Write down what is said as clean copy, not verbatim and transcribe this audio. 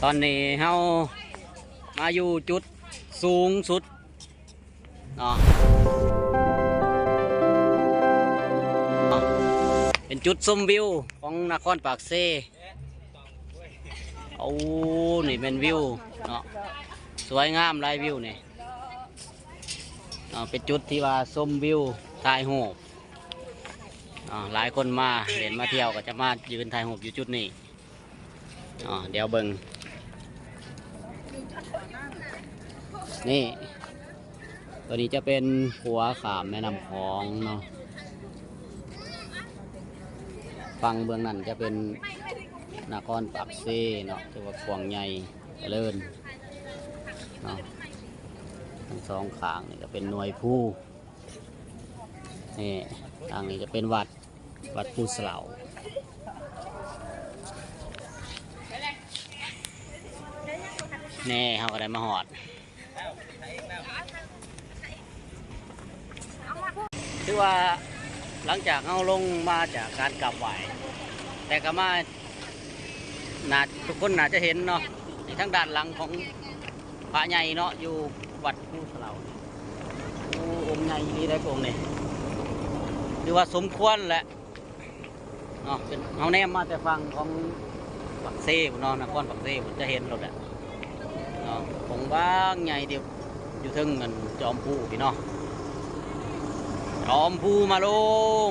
ตอนนี้เฮามาอยู่จุดสูงสุดเนาะเป็นจุดชมวิวของนครปากเซเอานี่เป็นวิวเนาะสวยงามหลายวิวนี่เป็นจุดที่ว่าชมวิวถ่ายรูปหลายคนมาเล่นมาเที่ยวก็จะมายืนถ่ายรูปอยู่จุดนี้เดี๋ยวเบิ่งนี่ตัวนี้จะเป็นขัวขามแม่น้ำคลองเนาะฝั่งเบื้องนั้นจะเป็นนครปากเซเนาะที่ว่ากวางใหญ่เจริญเนาะทั้งสองข้างนี่ก็เป็นหน่วยผู้นี่ทางนี้จะเป็นวัดผู้เสลาแน่เขาก็ได้มาหอดคือว่าหลังจากเขาลงมาจากการกลับไหวแต่ก็มาทุกคนน่าจะเห็นเนาะในทั้งด้านหลังของพระใหญ่เนาะอยู่วัดผู้เสลาองค์ใหญ่ดีได้องค์นี่คือว่าสมควรแหละเนาะเป็นเขาแนมมาแต่ฟังของปักเซ่เนาะนครปักเซ่ผมจะเห็นรถอ่ะเนาะองค์บ้างใหญ่เดียวอยู่ทึ่งเงินจอมผู้พี่เนาะจอมผู้มาลง